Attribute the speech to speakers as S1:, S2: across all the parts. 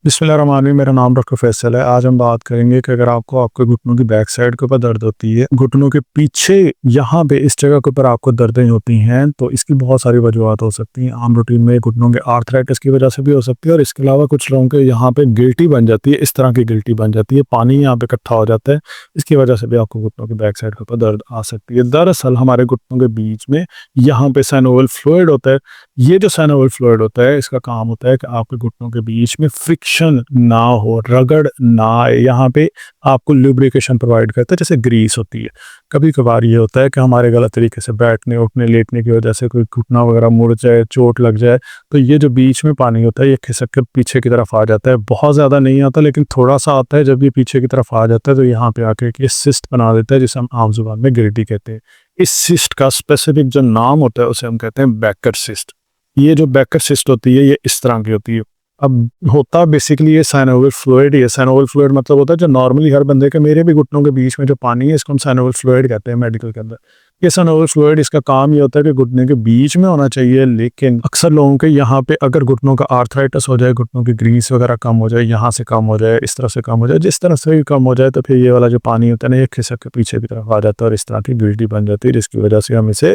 S1: बिस्मिल्लाहिर्रहमानिर्रहीम। मेरा नाम डॉक्टर फैसल है। आज हम बात करेंगे कि अगर आपको आपके घुटनों की बैक साइड के ऊपर दर्द होती है, घुटनों के पीछे यहाँ पे इस जगह के ऊपर आपको दर्दें होती हैं, तो इसकी बहुत सारी वजूहत हो सकती हैं। आम रूटीन में घुटनों के आर्थराइटिस की वजह से भी हो सकती है और इसके अलावा कुछ लोगों के यहाँ पे गिल्टी बन जाती है, इस तरह की गिल्टी बन जाती है, पानी यहाँ पे इकट्ठा हो जाता है, इसकी वजह से भी आपको घुटनों की बैक साइड के ऊपर दर्द आ सकती है। दरअसल हमारे घुटनों के बीच में यहाँ पे साइनोवियल फ्लूइड होता है। ये जो साइनोवियल फ्लूइड होता है, इसका काम होता है कि आपके घुटनों के बीच में फ्रिक्शन ना हो, रगड़ ना आए। यहाँ पे आपको लुब्रिकेशन प्रोवाइड करता है, जैसे ग्रीस होती है। कभी कभार ये होता है कि हमारे गलत तरीके से बैठने उठने लेटने की वजह से कोई घुटना वगैरह मुड़ जाए, चोट लग जाए, तो ये जो बीच में पानी होता है ये खिसक कर पीछे की तरफ आ जाता है। बहुत ज़्यादा नहीं आता, लेकिन थोड़ा सा आता है। जब ये पीछे की तरफ आ जाता है तो यहाँ पे आके ये सिस्ट बना देता है, जिसे हम आम जुबान में गिल्टी कहते हैं। इस सिस्ट का स्पेसिफिक जो नाम होता है उसे हम कहते हैं बैकर सिस्ट। ये जो बैकर सिस्ट होती है ये इस तरह की होती है। अब होता बेसिकली ये साइनोवियल फ्लूइड ही है। साइनोवियल फ्लूइड मतलब होता है जो नॉर्मली हर बंदे के, मेरे भी घुटनों के बीच में जो पानी है इसको हम साइनोवियल फ्लूइड कहते हैं मेडिकल के अंदर। ये साइनोवियल फ्लूइड, इसका काम ये होता है कि घुटने के बीच में होना चाहिए, लेकिन अक्सर लोगों के यहाँ पे अगर घुटनों का आर्थराइटिस हो जाए, घुटनों की ग्रीस वगैरह कम हो जाए, यहाँ से कम हो जाए, इस तरह से कम हो जाए, जिस तरह से भी कम हो जाए, तो फिर ये वाला जो पानी होता है ना ये खिसक के पीछे की तरफ आ जाता है और इस तरह की गिल्टी बन जाती है, जिसकी वजह से हम इसे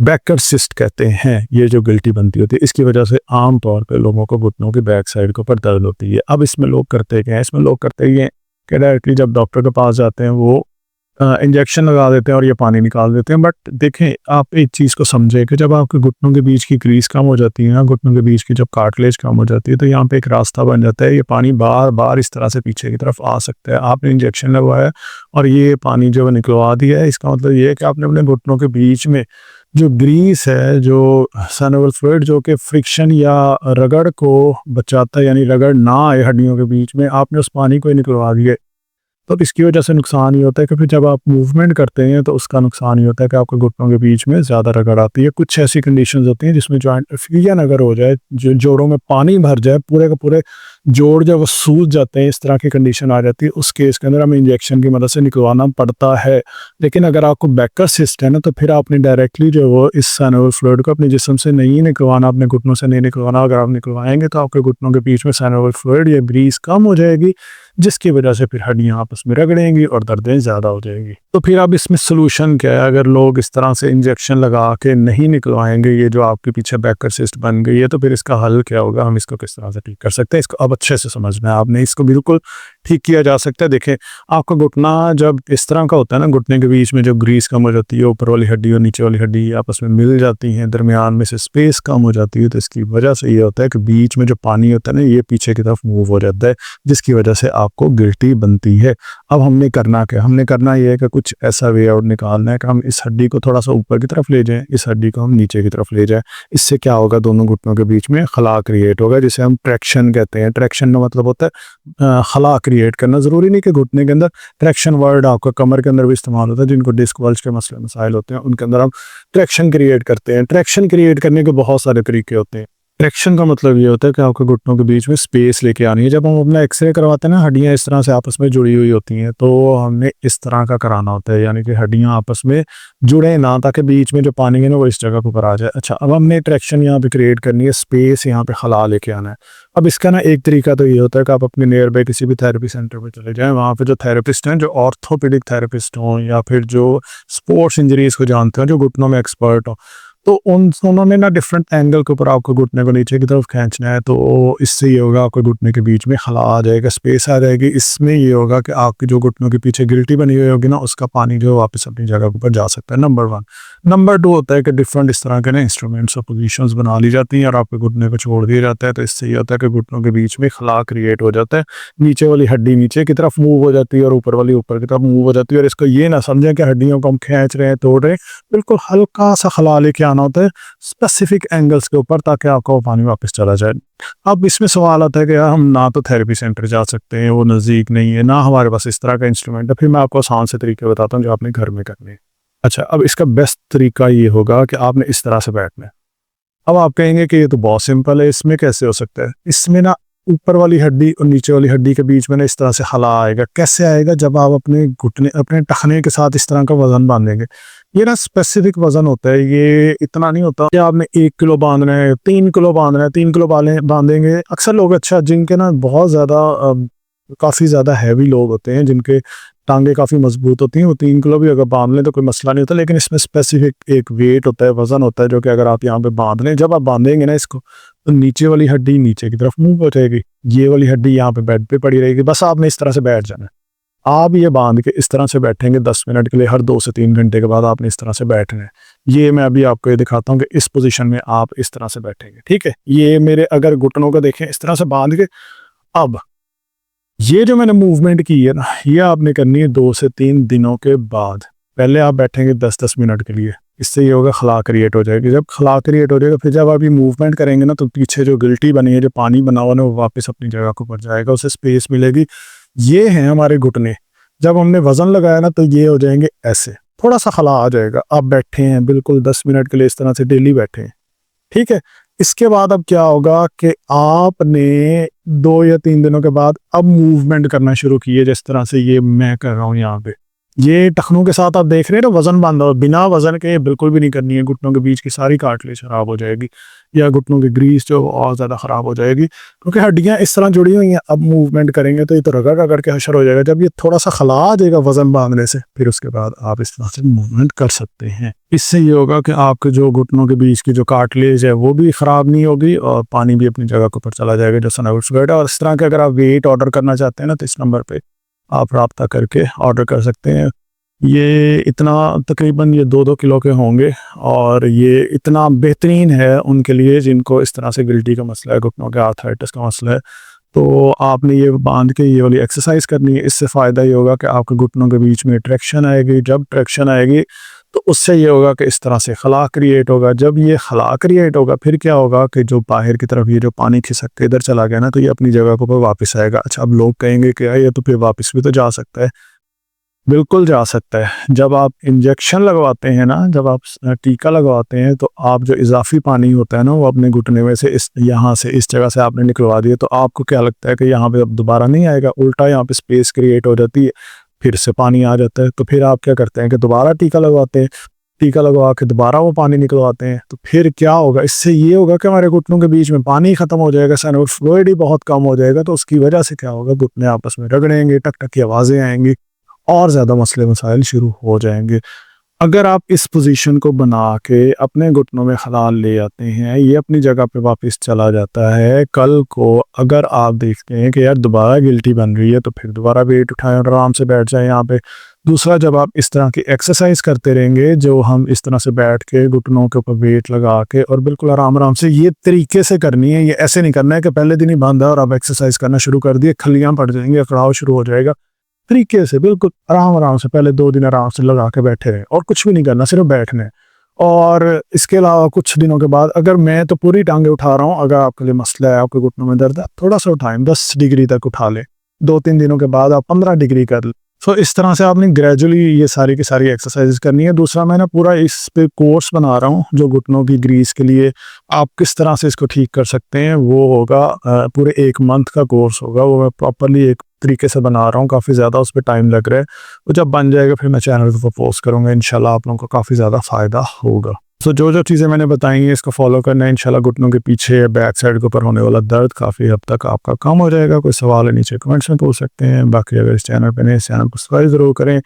S1: बैकर सिस्ट कहते हैं। ये जो गिल्टी बनती होती है इसकी वजह से आम तौर पे लोगों को घुटनों की बैक साइड के ऊपर दर्द होती है। अब इसमें लोग करते क्या है, इसमें लोग करते ये कि डायरेक्टली जब डॉक्टर के पास जाते हैं वो इंजेक्शन लगा देते हैं और ये पानी निकाल देते हैं। बट देखें, आप एक चीज़ को समझें कि जब आपके घुटनों के बीच की ग्रीस कम हो जाती है ना, घुटनों के बीच की जब कार्टिलेज कम हो जाती है, तो यहाँ पे एक रास्ता बन जाता है। ये पानी बार बार इस तरह से पीछे की तरफ आ सकता है। आपने इंजेक्शन लगवाया और ये पानी जो है निकलवा दिया है, इसका मतलब ये है कि आपने अपने घुटनों के बीच में जो ग्रीस है, जो साइनोवियल फ्लूइड जो कि फ्रिक्शन या रगड़ को बचाता है, यानी रगड़ ना आए हड्डियों के बीच में, आपने उस पानी को ही निकलवा दिया। तो इसकी वजह से नुकसान ये होता है कि फिर जब आप मूवमेंट करते हैं तो उसका नुकसान ये होता है कि आपके घुटनों के बीच में ज़्यादा रगड़ आती है। कुछ ऐसी कंडीशंस होती हैं जिसमें जॉइंट फ्यूजन अगर हो जाए, जो जोड़ों में पानी भर जाए, पूरे के पूरे जोड़ जब वो सूज जाते हैं, इस तरह की कंडीशन आ जाती है, उस केस के अंदर हमें इंजेक्शन की मदद से निकलवाना पड़ता है। लेकिन अगर आपको बैकर सिस्ट है ना, तो फिर आपने डायरेक्टली जो वो इस साइनोवियल फ्लूइड को अपने जिस्म से नहीं निकलवाना, अपने घुटनों से नहीं निकलवाना। अगर आप निकलवाएंगे तो आपके घुटनों के बीच में साइनोवियल फ्लूइड या ग्रीस कम हो जाएगी, जिसकी वजह से फिर हड्डियां आपस में रगड़ेंगी और दर्दें ज़्यादा हो जाएगी। तो फिर अब इसमें सोल्यूशन क्या है? अगर लोग इस तरह से इंजेक्शन लगा के नहीं निकलवाएंगे ये जो आपके पीछे बैकर सिस्ट बन गई है, तो फिर इसका हल क्या होगा? हम इसको किस तरह से ठीक कर सकते हैं? इसको अब अच्छे से समझना है आपने। इसको बिल्कुल ठीक किया जा सकता है। देखें, आपका घुटना जब इस तरह का होता है ना, घुटने के बीच में जब ग्रीस कम हो जाती है, ऊपर वाली हड्डी और नीचे वाली हड्डी आपस में मिल जाती हैं, दरमियान में से स्पेस कम हो जाती है, तो इसकी वजह से ये होता है कि बीच में जो पानी होता है ना ये पीछे की तरफ मूव हो जाता है, जिसकी वजह से आपको गिल्टी बनती है। अब हमने करना क्या? हमने करना ये है कि कुछ ऐसा वे आउट निकालना है कि हम इस हड्डी को थोड़ा सा ऊपर की तरफ ले जाएं, इस हड्डी को हम नीचे की तरफ ले जाएं। इससे क्या होगा? दोनों घुटनों के बीच में खला क्रिएट होगा, जिसे हम ट्रैक्शन कहते हैं। ट्रैक्शन का मतलब होता है खला क्रिएट करना। ज़रूरी नहीं कि घुटने के अंदर, ट्रैक्शन वर्ड आपका कमर के अंदर भी इस्तेमाल होता है। जिनको डिस्क बल्ज के मसले मसाइल होते हैं उनके अंदर हम ट्रैक्शन क्रिएट करते हैं। ट्रैक्शन क्रिएट करने के बहुत सारे तरीके होते हैं। ट्रैक्शन का मतलब ये होता है कि आपके घुटनों के बीच में स्पेस लेके आनी है। जब हम अपना एक्सरे करवाते हैं ना, हड्डियां इस तरह से आपस में जुड़ी हुई होती हैं, तो हमने इस तरह का कराना होता है, यानी कि हड्डियां आपस में जुड़े ना, ताकि बीच में जो पानी है ना वो इस जगह के ऊपर आ जाए। अच्छा, अब हमने ट्रैक्शन यहाँ पे क्रिएट करनी है, स्पेस यहाँ पे खला लेके आना है। अब इसका ना एक तरीका तो ये होता है कि आप अपने नियर बाय किसी भी थेरेपी सेंटर पे चले जाएं, वहाँ पे जो थेरेपिस्ट हैं, जो ऑर्थोपेडिक थेरेपिस्ट हों या फिर जो स्पोर्ट्स इंजरीज को जानते हो, जो घुटनों में एक्सपर्ट हो, तो उन्होंने ना डिफरेंट एंगल के ऊपर आपको घुटने को नीचे की तरफ खींचना है। तो इससे ये होगा आपके घुटने के बीच में खला आ जाएगा, स्पेस आ जाएगी। इसमें ये होगा कि आपकी जो घुटनों के पीछे गिल्टी बनी हुई होगी ना, उसका पानी जो है वापस अपनी जगह के ऊपर जा सकता है। नंबर 1। नंबर 2 होता है कि डिफरेंट इस तरह के ना इंस्ट्रूमेंट्स और पोजीशंस बना ली जाती हैं और आपके घुटने को छोड़ दिया जाता है। तो इससे ये होता है कि घुटनों के बीच में खला क्रिएट हो जाता है, नीचे वाली हड्डी नीचे की तरफ मूव हो जाती है और ऊपर वाली ऊपर की तरफ मूव हो जाती है। और इसको ये ना समझें कि हड्डियों को हम खींच रहे हैं, तोड़ रहे हैं। बिल्कुल हल्का सा खला लेके आना होता है स्पेसिफिक एंगल्स के ऊपर, ताकि आपका वो पानी वापस चला जाए। अब इसमें सवाल आता है कि यार हम ना तो थेरेपी सेंटर जा सकते हैं, वो नज़दीक नहीं है, ना हमारे पास इस तरह का इंस्ट्रूमेंट है। फिर मैं आपको आसान से तरीके बताता हूँ जो आपने घर में करने हैं। अच्छा, अब इसका बेस्ट तरीका ये होगा कि आपने इस तरह से बैठना है। अब आप कहेंगे कि ये तो बहुत सिंपल है, इसमें कैसे हो सकता है? इसमें ना ऊपर वाली हड्डी और नीचे वाली हड्डी के बीच में ना इस तरह से खला आएगा। कैसे आएगा? जब आप अपने घुटने, अपने टखने के साथ इस तरह का वजन बांधेंगे। ये ना स्पेसिफिक वजन होता है, ये इतना नहीं होता कि आपने 1 किलो बांधना है, 3 किलो बांधना है, 3 किलो बांधेंगे। अक्सर लोग अच्छा जिनके ना बहुत ज़्यादा काफ़ी ज़्यादा हैवी लोग होते हैं, जिनके टांगे काफ़ी मजबूत होती हैं, वो 3 किलो भी अगर बांध लें तो कोई मसला नहीं होता। लेकिन इसमें स्पेसिफिक एक वेट होता है, वजन होता है, जो कि अगर आप यहाँ पे बांध लें, जब आप बांधेंगे ना इसको, तो नीचे वाली हड्डी नीचे की तरफ मूव हो जाएगी, ये वाली हड्डी यहाँ पे बेड पे पड़ी रहेगी। बस आपने इस तरह से बैठ जाना है। आप ये बांध के इस तरह से बैठेंगे 10 मिनट के लिए, हर 2 से 3 घंटे के बाद आपने इस तरह से बैठना है। ये मैं अभी आपको ये दिखाता हूँ कि इस पोजीशन में आप इस तरह से बैठेंगे, ठीक है। ये मेरे अगर घुटनों को देखें, इस तरह से बांध के, अब ये जो मैंने मूवमेंट की है ना, ये आपने करनी है 2 से 3 दिनों के बाद। पहले आप बैठेंगे 10-10 मिनट के लिए, इससे ये होगा खला क्रिएट हो जाएगी। जब खला क्रिएट हो जाएगा, फिर जब आप ये मूवमेंट करेंगे ना, तो पीछे जो गिल्टी बनी है, जो पानी बना हुआ ना, वो वापस अपनी जगह को ऊपर जाएगा, उसे स्पेस मिलेगी। ये हैं हमारे घुटने। जब हमने वजन लगाया ना, तो ये हो जाएंगे ऐसे, थोड़ा सा खला आ जाएगा। आप बैठे हैं बिल्कुल 10 मिनट के लिए, इस तरह से डेली बैठे हैं, ठीक है। इसके बाद अब क्या होगा कि आपने 2 या 3 दिनों के बाद अब मूवमेंट करना शुरू किए, जिस तरह से ये मैं कर रहा हूँ यहाँ पे। ये टखनों के साथ आप देख रहे हैं ना, वजन बांधा हुआ, बिना वजन के बिल्कुल भी नहीं करनी है। घुटनों के बीच की सारी कार्टिलेज खराब हो जाएगी, या घुटनों की ग्रीस जो और ज़्यादा ख़राब हो जाएगी, क्योंकि हड्डियाँ इस तरह जुड़ी हुई हैं। अब मूवमेंट करेंगे तो ये तो रगड़ रगड़ के हशर हो जाएगा। जब ये थोड़ा सा खला आ जाएगा वजन बांधने से, फिर उसके बाद आप इस तरह से मूवमेंट कर सकते हैं। इससे ये होगा कि आपके जो घुटनों के बीच की जो कार्टिलेज है वो भी ख़राब नहीं होगी, और पानी भी अपनी जगह के ऊपर चला जाएगा, जो सनाउट्स गाइड है। और इस तरह के अगर आप वेट ऑर्डर करना चाहते हैं ना, तो इस नंबर पर आप रब्ता करके ऑर्डर कर सकते हैं। ये इतना तकरीबन ये 2-2 किलो के होंगे, और ये इतना बेहतरीन है उनके लिए जिनको इस तरह से गिल्टी का मसला है, घुटनों के आर्थराइटिस का मसला है। तो आपने ये बांध के ये वाली एक्सरसाइज करनी है। इससे फ़ायदा ये होगा कि आपके घुटनों के बीच में ट्रैक्शन आएगी। जब ट्रैक्शन आएगी तो उससे ये होगा कि इस तरह से खला क्रिएट होगा। जब ये खला क्रिएट होगा, फिर क्या होगा कि जो बाहर की तरफ ये जो पानी खिसक के इधर चला गया ना, तो ये अपनी जगह को वापस आएगा। अच्छा, अब लोग कहेंगे कि ये तो फिर वापस भी तो जा सकता है। बिल्कुल जा सकता है। जब आप इंजेक्शन लगवाते हैं ना, जब आप टीका लगवाते हैं, तो आप जो इजाफी पानी होता है ना, वो अपने घुटने में से इस यहाँ से इस जगह से आपने निकलवा दिया, तो आपको क्या लगता है कि यहाँ पे अब दोबारा नहीं आएगा। उल्टा यहाँ पे स्पेस क्रिएट हो जाती है, फिर से पानी आ जाता है। तो फिर आप क्या करते हैं कि दोबारा टीका लगवाते हैं, टीका लगवा के दोबारा वो पानी निकलवाते हैं। तो फिर क्या होगा, इससे ये होगा कि हमारे घुटनों के बीच में पानी खत्म हो जाएगा, साइनोवियल फ्लूइड ही बहुत कम हो जाएगा। तो उसकी वजह से क्या होगा, घुटने आपस में रगड़ेंगे, टक टक की आवाज़ें आएंगी, और ज़्यादा मसले मसाइल शुरू हो जाएंगे। अगर आप इस पोजीशन को बना के अपने घुटनों में खलाल ले आते हैं, ये अपनी जगह पे वापस चला जाता है। कल को अगर आप देखते हैं कि यार दोबारा गिल्टी बन रही है, तो फिर दोबारा वेट उठाएं और आराम से बैठ जाएं यहाँ पे। दूसरा, जब आप इस तरह की एक्सरसाइज करते रहेंगे, जो हम इस तरह से बैठ के घुटनों के ऊपर वेट लगा के, और बिल्कुल आराम आराम से ये तरीके से करनी है। ये ऐसे नहीं करना है कि पहले दिन ही बांधा और आप एक्सरसाइज करना शुरू कर दिए, खलियाँ पड़ जाएंगी, अकड़ाव शुरू हो जाएगा। तरीके से बिल्कुल आराम आराम से पहले 2 दिन आराम से लगा के बैठे रहे, और कुछ भी नहीं करना, सिर्फ बैठने। और इसके अलावा कुछ दिनों के बाद, अगर मैं तो पूरी टांगे उठा रहा हूँ, अगर आपके लिए मसला है, आपके घुटनों में दर्द है, थोड़ा सा उठाएं, 10 डिग्री तक उठा लें। 2-3 दिनों के बाद आप 15 डिग्री कर लें। सो इस तरह से आपने ग्रेजुअली ये सारी की सारी एक्सरसाइज करनी है। दूसरा, मैं ना पूरा इस पे कोर्स बना रहा हूँ, जो घुटनों की ग्रीस के लिए आप किस तरह से इसको ठीक कर सकते हैं। वो होगा पूरे 1 मंथ का कोर्स होगा, वो मैं प्रॉपरली एक तरीके से बना रहा हूँ। काफ़ी ज़्यादा उस पर टाइम लग रहा है। वो जब बन जाएगा फिर मैं चैनल पर पोस्ट करूँगा। इंशाल्लाह आप लोगों को काफ़ी ज़्यादा फ़ायदा होगा। सो जो चीज़ें मैंने बताई हैं, इसको फॉलो करना है। इंशाल्लाह घुटनों के पीछे या बैक साइड के ऊपर होने वाला दर्द काफ़ी हद तक आपका कम हो जाएगा। कोई सवाल है नीचे कमेंट्स में पूछ सकते हैं। बाकी अगर इस चैनल पर नहीं, इस चैनल को सब्सक्राइब ज़रूर करें।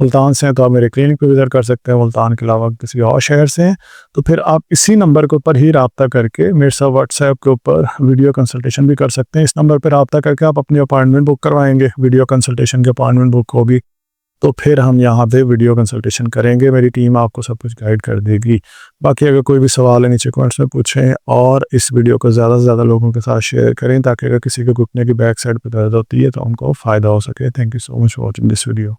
S1: मुल्तान से हैं तो आप मेरे क्लिनिक पर विजिट कर सकते हैं। मुल्तान के अलावा किसी और शहर से हैं तो फिर आप इसी नंबर के ऊपर ही रब्ता करके मेरे साथ व्हाट्सएप के ऊपर वीडियो कंसल्टेशन भी कर सकते हैं। इस नंबर पर रब्ता करके आप अपनी अपॉइंटमेंट बुक करवाएंगे, वीडियो कंसल्टेशन की अपॉइंटमेंट बुक होगी, तो फिर हम यहाँ पे वीडियो कंसल्टेशन करेंगे। मेरी टीम आपको सब कुछ गाइड कर देगी। बाकी अगर कोई भी सवाल है नीचे कमेंट्स में पूछें, और इस वीडियो को ज़्यादा से ज़्यादा लोगों के साथ शेयर करें, ताकि अगर किसी के घुटने की बैक साइड पर दर्द होती है तो उनको फ़ायदा हो सके। Thank you so much for watching this video.